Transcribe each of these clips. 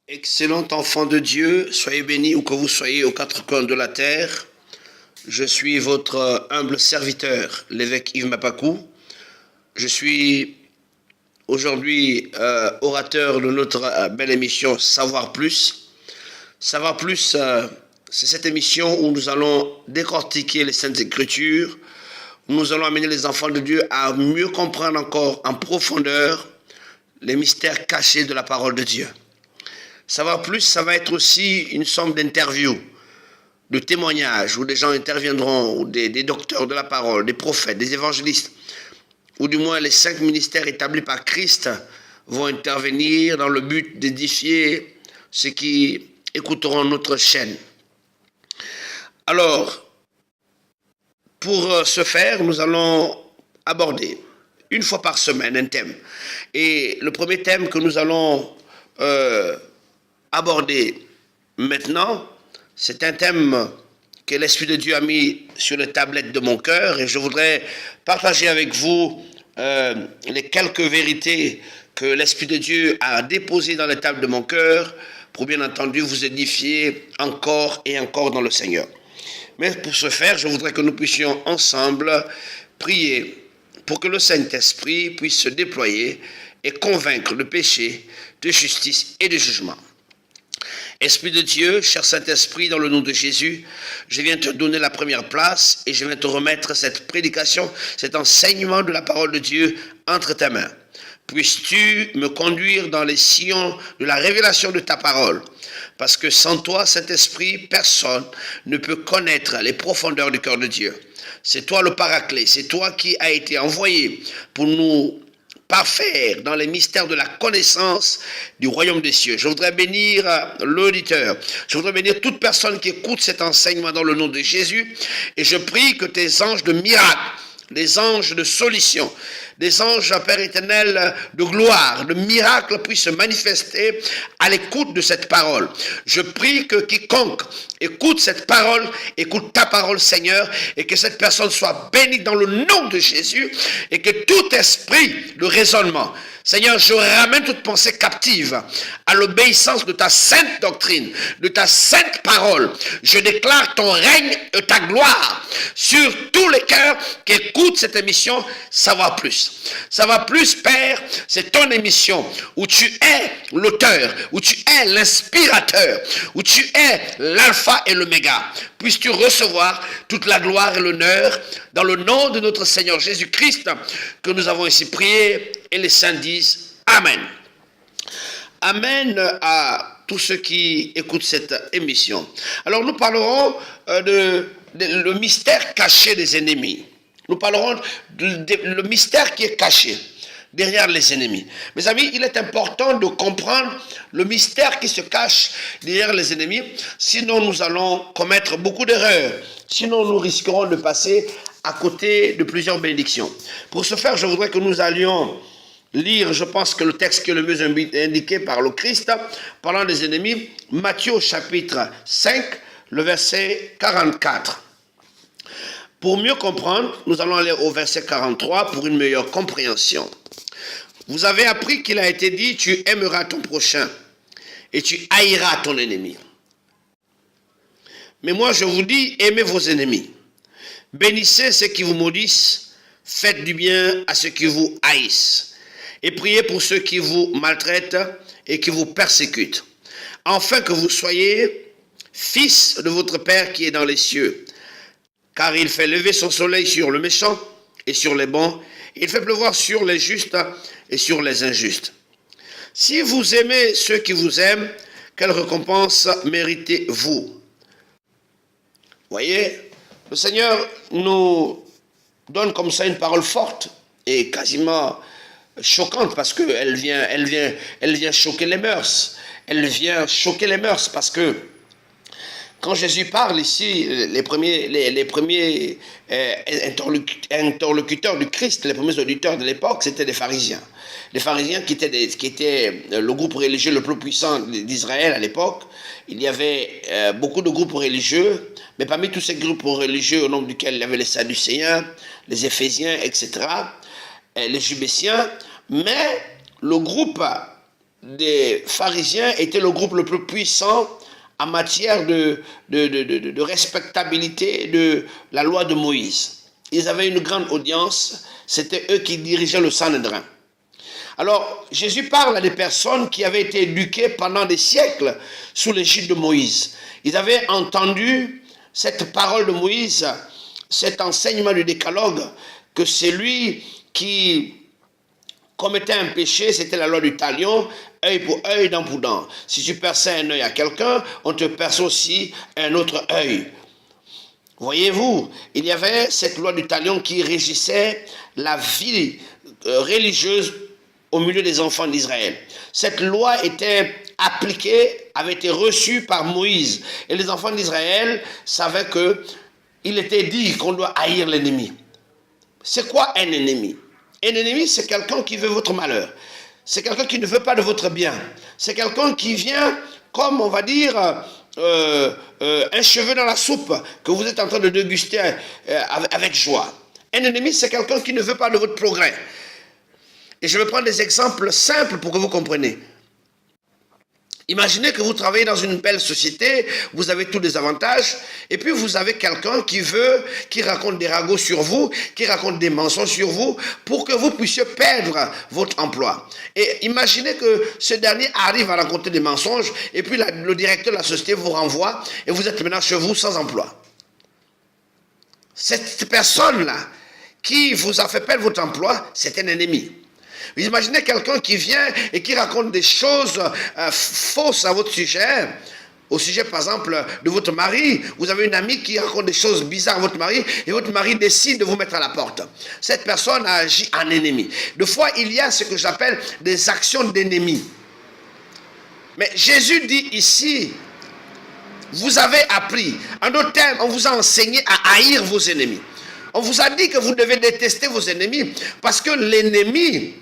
Excellent enfant de Dieu, soyez bénis où que vous soyez aux quatre coins de la terre. Je suis votre humble serviteur, l'évêque Yves Mapakou. Je suis aujourd'hui orateur de notre belle émission Savoir Plus. Savoir Plus, c'est cette émission où nous allons décortiquer les Saintes Écritures, où nous allons amener les enfants de Dieu à mieux comprendre encore en profondeur les mystères cachés de la parole de Dieu. Savoir Plus, ça va être aussi une somme d'interviews, de témoignages, où des gens interviendront, ou des docteurs de la parole, des prophètes, des évangélistes, ou du moins les 5 ministères établis par Christ vont intervenir dans le but d'édifier ceux qui écouteront notre chaîne. Alors, pour ce faire, nous allons aborder une fois par semaine un thème. Et le premier thème que nous allons aborder maintenant, c'est un thème que l'Esprit de Dieu a mis sur les tablettes de mon cœur et je voudrais partager avec vous les quelques vérités que l'Esprit de Dieu a déposées dans les tables de mon cœur pour bien entendu vous édifier encore et encore dans le Seigneur. Mais pour ce faire, je voudrais que nous puissions ensemble prier pour que le Saint-Esprit puisse se déployer et convaincre de péché, de justice et de jugement. Esprit de Dieu, cher Saint-Esprit, dans le nom de Jésus, je viens te donner la première place et je viens te remettre cette prédication, cet enseignement de la parole de Dieu entre tes mains. Puisses-tu me conduire dans les sillons de la révélation de ta parole, parce que sans toi, Saint-Esprit, personne ne peut connaître les profondeurs du cœur de Dieu. C'est toi le Paraclet, c'est toi qui as été envoyé pour nous parfaire dans les mystères de la connaissance du royaume des cieux. Je voudrais bénir l'auditeur. Je voudrais bénir toute personne qui écoute cet enseignement dans le nom de Jésus. Et je prie que tes anges de miracle, les anges de solution, des anges, Père éternel, de gloire, de miracles puissent se manifester à l'écoute de cette parole. Je prie que quiconque écoute cette parole, écoute ta parole, Seigneur, et que cette personne soit bénie dans le nom de Jésus, et que tout esprit de raisonnement, Seigneur, je ramène toute pensée captive à l'obéissance de ta sainte doctrine, de ta sainte parole. Je déclare ton règne et ta gloire sur tous les cœurs qui écoutent cette émission Savoir Plus. Savoir Plus, Père, c'est ton émission où tu es l'auteur, où tu es l'inspirateur, où tu es l'alpha et l'oméga. Puisses-tu recevoir toute la gloire et l'honneur dans le nom de notre Seigneur Jésus-Christ que nous avons ici prié et les saints disent Amen. Amen à tous ceux qui écoutent cette émission. Alors nous parlerons le mystère caché des ennemis. Nous parlerons le mystère qui est caché derrière les ennemis. Mes amis, il est important de comprendre le mystère qui se cache derrière les ennemis. Sinon, nous allons commettre beaucoup d'erreurs. Sinon, nous risquerons de passer à côté de plusieurs bénédictions. Pour ce faire, je voudrais que nous allions lire, je pense que le texte qui est le mieux indiqué par le Christ, parlant des ennemis, Matthieu chapitre 5, le verset 44. Pour mieux comprendre, nous allons aller au verset 43 pour une meilleure compréhension. Vous avez appris qu'il a été dit, tu aimeras ton prochain et tu haïras ton ennemi. Mais moi je vous dis, aimez vos ennemis. Bénissez ceux qui vous maudissent, faites du bien à ceux qui vous haïssent. Et priez pour ceux qui vous maltraitent et qui vous persécutent. Afin que vous soyez fils de votre Père qui est dans les cieux. Car il fait lever son soleil sur le méchant et sur les bons. Il fait pleuvoir sur les justes et sur les injustes. Si vous aimez ceux qui vous aiment, quelle récompense méritez-vous? Voyez, le Seigneur nous donne comme ça une parole forte et quasiment choquante parce qu'elle vient choquer les mœurs. Elle vient choquer les mœurs parce que quand Jésus parle ici, les premiers interlocuteurs du Christ, les premiers auditeurs de l'époque, c'était les pharisiens. Les pharisiens qui étaient le groupe religieux le plus puissant d'Israël à l'époque. Il y avait beaucoup de groupes religieux, mais parmi tous ces groupes religieux, au nombre duquel il y avait les Sadducéens, les Éphésiens, etc., les Jubéciens, mais le groupe des pharisiens était le groupe le plus puissant en matière de respectabilité de la loi de Moïse. Ils avaient une grande audience, c'était eux qui dirigeaient le Sanhédrin. Alors, Jésus parle à des personnes qui avaient été éduquées pendant des siècles sous l'égide de Moïse. Ils avaient entendu cette parole de Moïse, cet enseignement du décalogue, que celui qui commettait un péché, c'était la loi du talion, œil pour œil, dent pour dent. Si tu perçais un œil à quelqu'un, on te perce aussi un autre œil. Voyez-vous, il y avait cette loi du talion qui régissait la vie religieuse au milieu des enfants d'Israël. Cette loi était appliquée, avait été reçue par Moïse. Et les enfants d'Israël savaient qu'il était dit qu'on doit haïr l'ennemi. C'est quoi un ennemi? Un ennemi, c'est quelqu'un qui veut votre malheur. C'est quelqu'un qui ne veut pas de votre bien. C'est quelqu'un qui vient, comme on va dire, un cheveu dans la soupe que vous êtes en train de déguster avec joie. Un ennemi, c'est quelqu'un qui ne veut pas de votre progrès. Et je vais prendre des exemples simples pour que vous compreniez. Imaginez que vous travaillez dans une belle société, vous avez tous les avantages, et puis vous avez quelqu'un qui raconte des ragots sur vous, qui raconte des mensonges sur vous, pour que vous puissiez perdre votre emploi. Et imaginez que ce dernier arrive à raconter des mensonges, et puis le directeur de la société vous renvoie, et vous êtes maintenant chez vous sans emploi. Cette personne-là, qui vous a fait perdre votre emploi, c'est un ennemi. Vous imaginez quelqu'un qui vient et qui raconte des choses fausses à votre sujet. Au sujet, par exemple, de votre mari. Vous avez une amie qui raconte des choses bizarres à votre mari et votre mari décide de vous mettre à la porte. Cette personne a agi en ennemi. Des fois, il y a ce que j'appelle des actions d'ennemis. Mais Jésus dit ici, vous avez appris. En d'autres termes, on vous a enseigné à haïr vos ennemis. On vous a dit que vous devez détester vos ennemis parce que l'ennemi,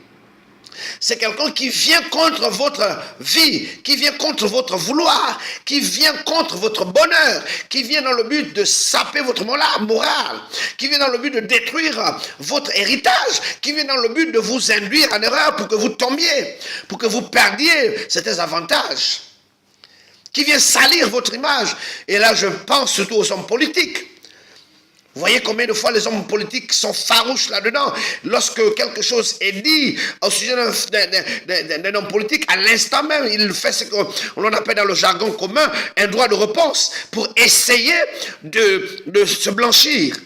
c'est quelqu'un qui vient contre votre vie, qui vient contre votre vouloir, qui vient contre votre bonheur, qui vient dans le but de saper votre morale, qui vient dans le but de détruire votre héritage, qui vient dans le but de vous induire en erreur pour que vous tombiez, pour que vous perdiez certains avantages, qui vient salir votre image. Et là, je pense surtout aux hommes politiques. Vous voyez combien de fois les hommes politiques sont farouches là-dedans. Lorsque quelque chose est dit au sujet d'un homme politique, à l'instant même, il fait ce qu'on appelle dans le jargon commun un droit de réponse pour essayer de se blanchir.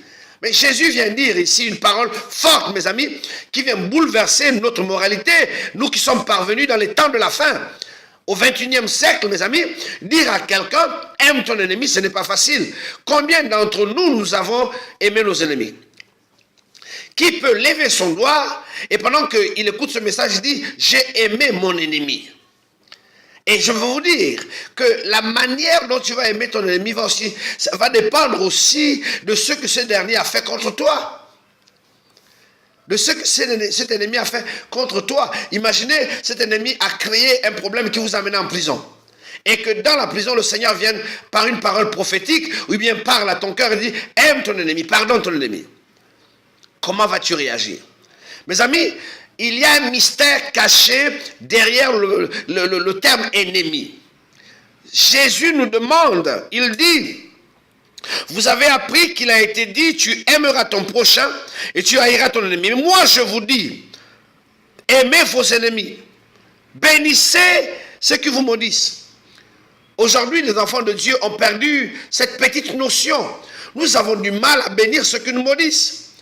Mais Jésus vient dire ici une parole forte, mes amis, qui vient bouleverser notre moralité, nous qui sommes parvenus dans les temps de la fin. Au XXIe siècle, mes amis, dire à quelqu'un, aime ton ennemi, ce n'est pas facile. Combien d'entre nous, nous avons aimé nos ennemis? Qui peut lever son doigt et pendant qu'il écoute ce message, il dit, j'ai aimé mon ennemi. Et je veux vous dire que la manière dont tu vas aimer ton ennemi ça va dépendre aussi de ce que ce dernier a fait contre toi. De ce que cet ennemi a fait contre toi. Imaginez, cet ennemi a créé un problème qui vous a mené en prison. Et que dans la prison, le Seigneur vienne par une parole prophétique, ou bien parle à ton cœur et dit, aime ton ennemi, pardonne ton ennemi. Comment vas-tu réagir? Mes amis, il y a un mystère caché derrière le terme ennemi. Jésus nous demande, il dit, vous avez appris qu'il a été dit, tu aimeras ton prochain et tu haïras ton ennemi. Mais moi, je vous dis, aimez vos ennemis. Bénissez ceux qui vous maudissent. Aujourd'hui, les enfants de Dieu ont perdu cette petite notion. Nous avons du mal à bénir ceux qui nous maudissent.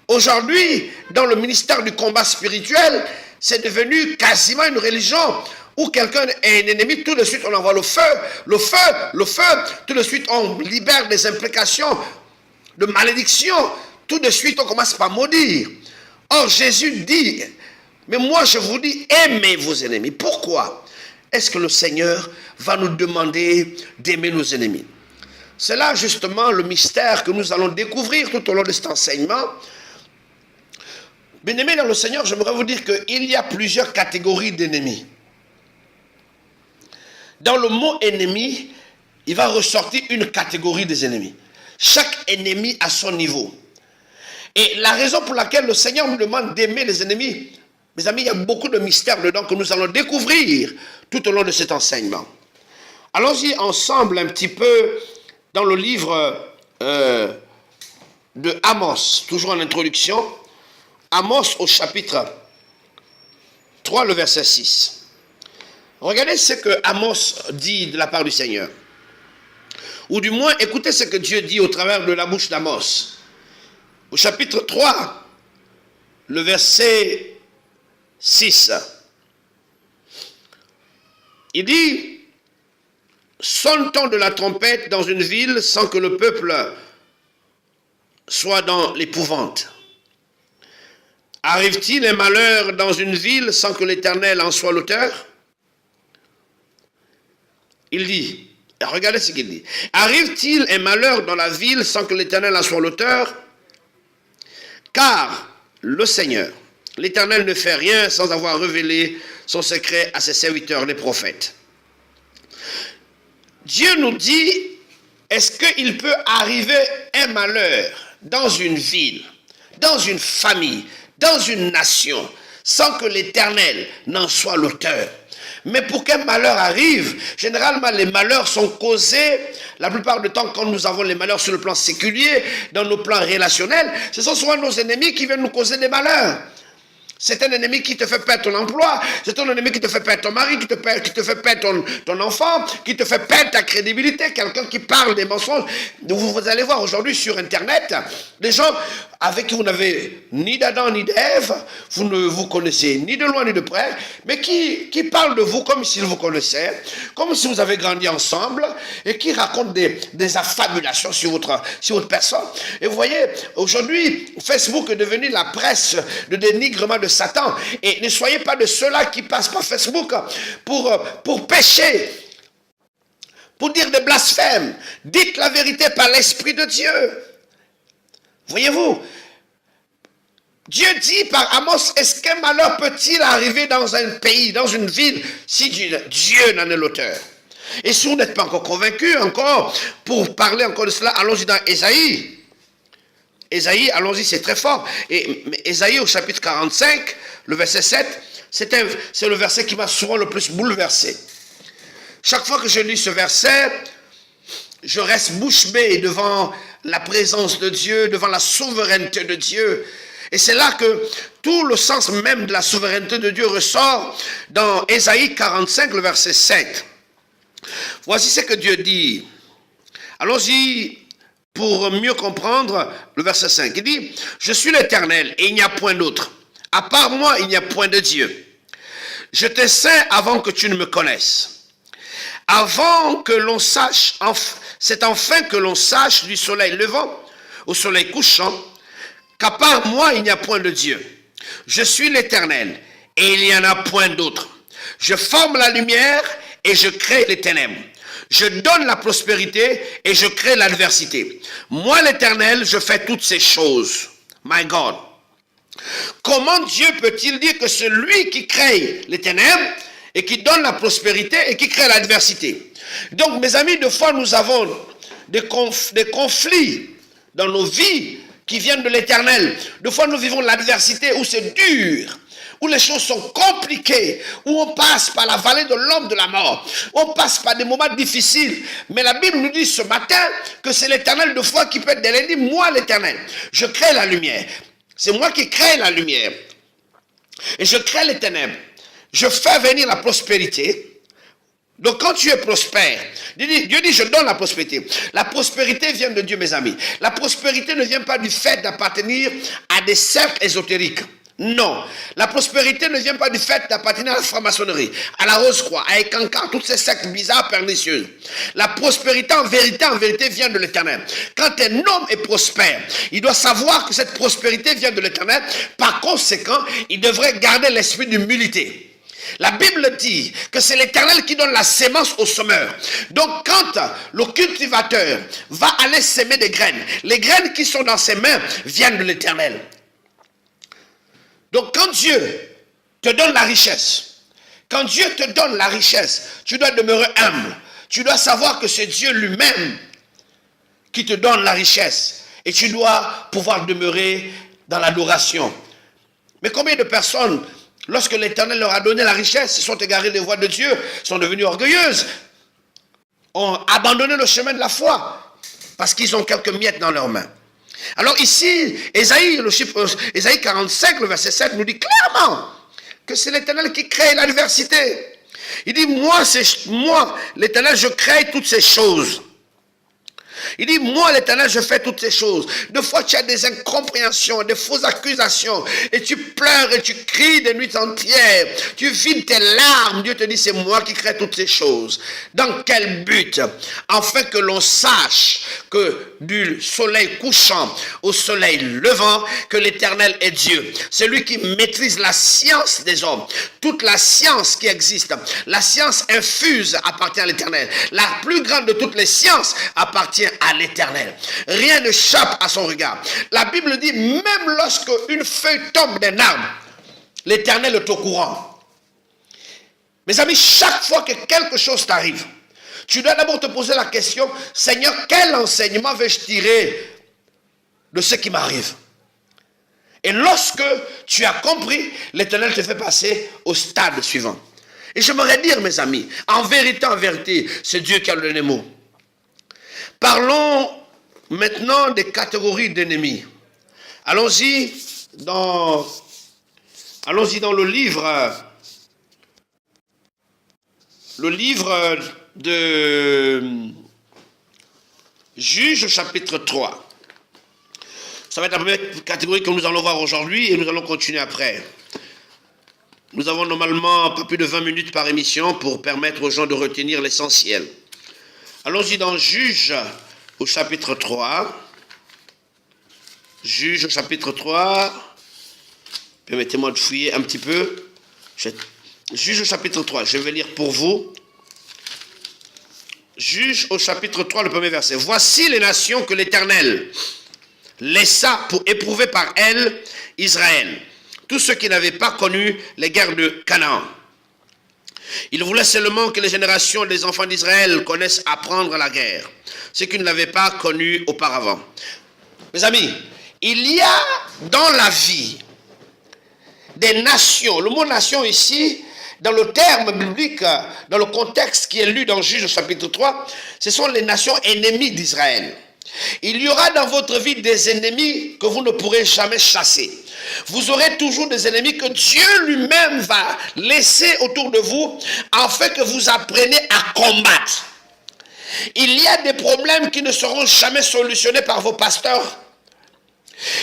Aujourd'hui, dans le ministère du combat spirituel, c'est devenu quasiment une religion où quelqu'un est un ennemi, tout de suite on envoie le feu, tout de suite on libère des implications de malédiction, tout de suite on commence par maudire. Or Jésus dit, mais moi je vous dis, aimez vos ennemis. Pourquoi est-ce que le Seigneur va nous demander d'aimer nos ennemis? C'est là justement le mystère que nous allons découvrir tout au long de cet enseignement. Bien-aimés dans le Seigneur, j'aimerais vous dire qu'il y a plusieurs catégories d'ennemis. Dans le mot ennemi, il va ressortir une catégorie des ennemis. Chaque ennemi a son niveau. Et la raison pour laquelle le Seigneur nous demande d'aimer les ennemis, Mes amis, il y a beaucoup de mystères dedans que nous allons découvrir tout au long de cet enseignement. Allons-y ensemble un petit peu dans le livre de Amos, toujours en introduction. Amos au chapitre 3, le verset 6. Regardez ce que Amos dit de la part du Seigneur. Ou du moins, écoutez ce que Dieu dit au travers de la bouche d'Amos. Au chapitre 3, le verset 6. Il dit, sonne-t-on de la trompette dans une ville sans que le peuple soit dans l'épouvante? Arrive-t-il un malheur dans une ville sans que l'Éternel en soit l'auteur? Il dit, regardez ce qu'il dit. Arrive-t-il un malheur dans la ville sans que l'Éternel en soit l'auteur? Car le Seigneur, l'Éternel ne fait rien sans avoir révélé son secret à ses serviteurs, les prophètes. Dieu nous dit, est-ce qu'il peut arriver un malheur dans une ville, dans une famille, dans une nation, sans que l'Éternel n'en soit l'auteur? Mais pour qu'un malheur arrive, généralement les malheurs sont causés, la plupart du temps quand nous avons les malheurs sur le plan séculier, dans nos plans relationnels, ce sont souvent nos ennemis qui viennent nous causer des malheurs. C'est un ennemi qui te fait perdre ton emploi, c'est un ennemi qui te fait perdre ton mari, qui te fait perdre ton enfant, qui te fait perdre ta crédibilité, quelqu'un qui parle des mensonges. Vous allez voir aujourd'hui sur Internet, des gens avec qui vous n'avez ni d'Adam ni d'Ève, vous ne vous connaissez ni de loin ni de près, mais qui parlent de vous comme s'ils vous connaissaient, comme si vous avez grandi ensemble, et qui racontent des affabulations sur votre personne. Et vous voyez, aujourd'hui, Facebook est devenu la presse de dénigrement de Satan. Et ne soyez pas de ceux-là qui passent par Facebook pour pécher, pour dire des blasphèmes. Dites la vérité par l'Esprit de Dieu. Voyez-vous, Dieu dit par Amos, est-ce qu'un malheur peut-il arriver dans un pays, dans une ville, si Dieu n'en est l'auteur? Et si vous n'êtes pas encore convaincu, pour parler encore de cela, allons-y dans Ésaïe. Ésaïe, allons-y, c'est très fort. Et Ésaïe au chapitre 45, le verset 7, c'est le verset qui m'a souvent le plus bouleversé. Chaque fois que je lis ce verset, je reste bouche bée devant la présence de Dieu, devant la souveraineté de Dieu. Et c'est là que tout le sens même de la souveraineté de Dieu ressort dans Ésaïe 45, le verset 7. Voici ce que Dieu dit. Allons-y pour mieux comprendre le verset 5. Il dit, « Je suis l'Éternel et il n'y a point d'autre. À part moi, il n'y a point de Dieu. Je te sais avant que tu ne me connaisses. Avant que l'on sache, c'est enfin que l'on sache du soleil levant au soleil couchant, qu'à part moi, il n'y a point de Dieu. Je suis l'Éternel et il n'y en a point d'autre. Je forme la lumière et je crée les ténèbres. Je donne la prospérité et je crée l'adversité. Moi, l'Éternel, je fais toutes ces choses. My God. Comment Dieu peut-il dire que celui qui crée les ténèbres et qui donne la prospérité et qui crée l'adversité? Donc, mes amis, des fois, nous avons des conflits dans nos vies qui viennent de l'Éternel. Des fois, nous vivons l'adversité où c'est dur, où les choses sont compliquées, où on passe par la vallée de l'ombre de la mort, où on passe par des moments difficiles. Mais la Bible nous dit ce matin que c'est l'Éternel de foi qui peut être derrière. Il dit, moi l'Éternel, je crée la lumière. C'est moi qui crée la lumière. Et je crée les ténèbres. Je fais venir la prospérité. Donc quand tu es prospère, Dieu dit je donne la prospérité. La prospérité vient de Dieu, mes amis. La prospérité ne vient pas du fait d'appartenir à des cercles ésotériques. Non, la prospérité ne vient pas du fait d'appartenir à la franc-maçonnerie, à la Rose-Croix, à Ekankan, toutes ces sectes bizarres, pernicieuses. La prospérité, en vérité, vient de l'Éternel. Quand un homme est prospère, il doit savoir que cette prospérité vient de l'Éternel. Par conséquent, il devrait garder l'esprit d'humilité. La Bible dit que c'est l'Éternel qui donne la sémence au semeur. Donc quand le cultivateur va aller s'aimer des graines, les graines qui sont dans ses mains viennent de l'Éternel. Donc quand Dieu te donne la richesse, quand Dieu te donne la richesse, tu dois demeurer humble. Tu dois savoir que c'est Dieu lui-même qui te donne la richesse. Et tu dois pouvoir demeurer dans l'adoration. Mais combien de personnes lorsque l'Éternel leur a donné la richesse, ils sont égarés des voies de Dieu, sont devenus orgueilleuses, ont abandonné le chemin de la foi, parce qu'ils ont quelques miettes dans leurs mains. Alors ici, Ésaïe 45, le verset 7, nous dit clairement que c'est l'Éternel qui crée l'adversité. Il dit, moi, l'Éternel, je crée toutes ces choses. Il dit, moi l'Éternel, je fais toutes ces choses. Des fois, tu as des incompréhensions, des fausses accusations, et tu pleures et tu cries des nuits entières. Tu vides tes larmes. Dieu te dit, c'est moi qui crée toutes ces choses. Dans quel but? Afin que l'on sache que du soleil couchant au soleil levant, que l'Éternel est Dieu. C'est lui qui maîtrise la science des hommes. Toute la science qui existe, la science infuse appartient à l'Éternel. La plus grande de toutes les sciences appartient à l'Éternel. Rien ne échappe à son regard. La Bible dit, même lorsque une feuille tombe d'un arbre, l'Éternel est au courant. Mes amis, chaque fois que quelque chose t'arrive, tu dois d'abord te poser la question, Seigneur, quel enseignement vais-je tirer de ce qui m'arrive? Et lorsque tu as compris, l'Éternel te fait passer au stade suivant. Et j'aimerais dire, mes amis, en vérité, c'est Dieu qui a le dernier mot. Parlons maintenant des catégories d'ennemis. Allons-y dans le livre de Juges, chapitre 3. Ça va être la première catégorie que nous allons voir aujourd'hui et nous allons continuer après. Nous avons normalement pas plus de 20 minutes par émission pour permettre aux gens de retenir l'essentiel. Allons-y dans Juges au chapitre 3. Juges au chapitre 3. Permettez-moi de fouiller un petit peu. Juges au chapitre 3, je vais lire pour vous. Juges au chapitre 3, le premier verset. Voici les nations que l'Éternel laissa pour éprouver par elles Israël. Tous ceux qui n'avaient pas connu les guerres de Canaan. Il voulait seulement que les générations des enfants d'Israël connaissent apprendre la guerre, ce qu'ils n'avaient pas connu auparavant. Mes amis, il y a dans la vie des nations. Le mot nation ici, dans le terme biblique, dans le contexte qui est lu dans Juges chapitre 3, ce sont les nations ennemies d'Israël. Il y aura dans votre vie des ennemis que vous ne pourrez jamais chasser. Vous aurez toujours des ennemis que Dieu lui-même va laisser autour de vous afin que vous appreniez à combattre. Il y a des problèmes qui ne seront jamais solutionnés par vos pasteurs.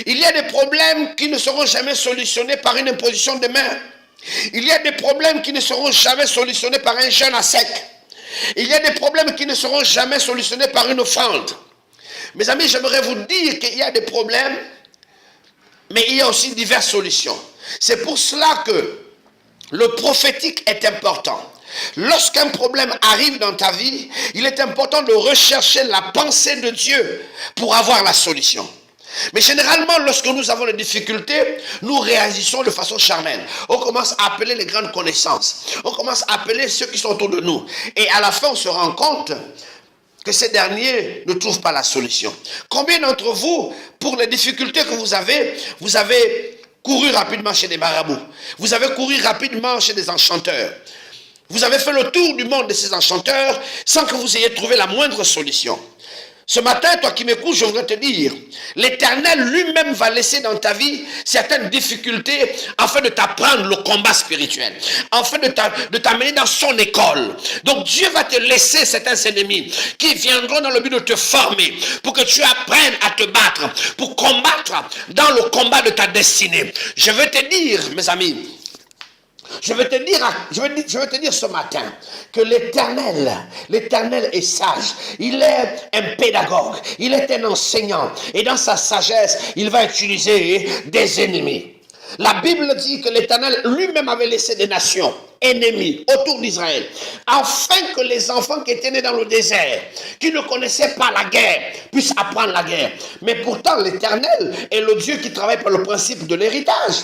Il y a des problèmes qui ne seront jamais solutionnés par une imposition de main. Il y a des problèmes qui ne seront jamais solutionnés par un jeûne à sec. Il y a des problèmes qui ne seront jamais solutionnés par une offrande. Mes amis, j'aimerais vous dire qu'il y a des problèmes, mais il y a aussi diverses solutions. C'est pour cela que le prophétique est important. Lorsqu'un problème arrive dans ta vie, il est important de rechercher la pensée de Dieu pour avoir la solution. Mais généralement, lorsque nous avons des difficultés, nous réagissons de façon charnelle. On commence à appeler les grandes connaissances. On commence à appeler ceux qui sont autour de nous. Et à la fin, on se rend compte que ces derniers ne trouvent pas la solution. Combien d'entre vous, pour les difficultés que vous avez couru rapidement chez des marabouts. Vous avez couru rapidement chez des enchanteurs. Vous avez fait le tour du monde de ces enchanteurs sans que vous ayez trouvé la moindre solution. Ce matin, toi qui m'écoutes, je voudrais te dire, l'Éternel lui-même va laisser dans ta vie certaines difficultés afin de t'apprendre le combat spirituel, afin de t'amener dans son école. Donc Dieu va te laisser certains ennemis qui viendront dans le but de te former pour que tu apprennes à te battre, pour combattre dans le combat de ta destinée. Je veux te dire, mes amis, je veux te dire ce matin que l'Éternel est sage. Il est un pédagogue. Il est un enseignant. Et dans sa sagesse, il va utiliser des ennemis. La Bible dit que l'Éternel lui-même avait laissé des nations ennemies autour d'Israël, afin que les enfants qui étaient nés dans le désert, qui ne connaissaient pas la guerre, puissent apprendre la guerre. Mais pourtant, l'Éternel est le Dieu qui travaille par le principe de l'héritage.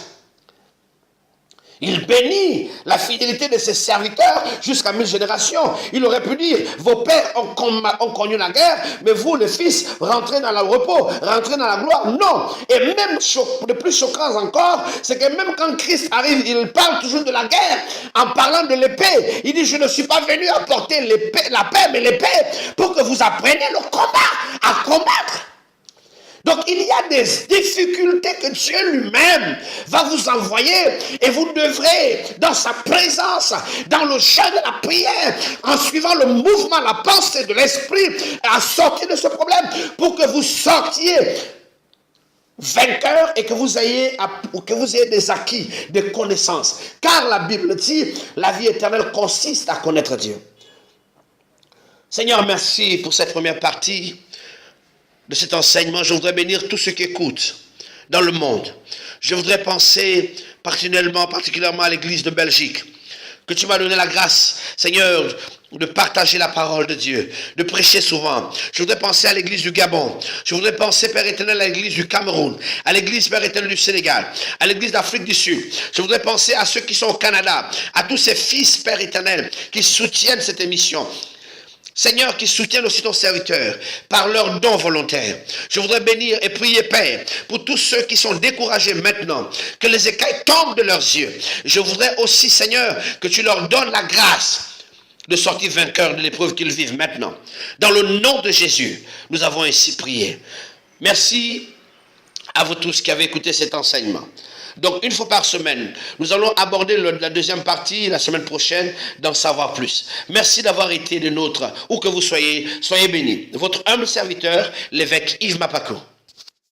Il bénit la fidélité de ses serviteurs jusqu'à 1000 générations. Il aurait pu dire, vos pères ont connu la guerre, mais vous, les fils, rentrez dans le repos, rentrez dans la gloire. Non. Et même, de plus choquant encore, c'est que même quand Christ arrive, il parle toujours de la guerre, en parlant de l'épée. Il dit, je ne suis pas venu apporter la paix, mais l'épée, pour que vous appreniez le combat, à combattre. Donc il y a des difficultés que Dieu lui-même va vous envoyer et vous devrez, dans sa présence, dans le jeûne de la prière, en suivant le mouvement, la pensée de l'esprit, à sortir de ce problème pour que vous sortiez vainqueur et que vous ayez des acquis, des connaissances. Car la Bible dit, la vie éternelle consiste à connaître Dieu. Seigneur, merci pour cette première partie de cet enseignement. Je voudrais bénir tous ceux qui écoutent dans le monde. Je voudrais penser particulièrement à l'église de Belgique, que tu m'as donné la grâce, Seigneur, de partager la parole de Dieu, de prêcher souvent. Je voudrais penser à l'église du Gabon. Je voudrais penser, Père éternel, à l'église du Cameroun, à l'église, Père éternel, du Sénégal, à l'église d'Afrique du Sud. Je voudrais penser à ceux qui sont au Canada, à tous ces fils, Père éternel, qui soutiennent cette émission. Seigneur, qui soutiennent aussi ton serviteur par leurs dons volontaires. Je voudrais bénir et prier, Père, pour tous ceux qui sont découragés maintenant, que les écailles tombent de leurs yeux. Je voudrais aussi, Seigneur, que tu leur donnes la grâce de sortir vainqueurs de l'épreuve qu'ils vivent maintenant. Dans le nom de Jésus, nous avons ainsi prié. Merci à vous tous qui avez écouté cet enseignement. Donc, une fois par semaine, nous allons aborder la deuxième partie la semaine prochaine d'en savoir plus. Merci d'avoir été des nôtres, où que vous soyez bénis. Votre humble serviteur, l'évêque Yves Mapako.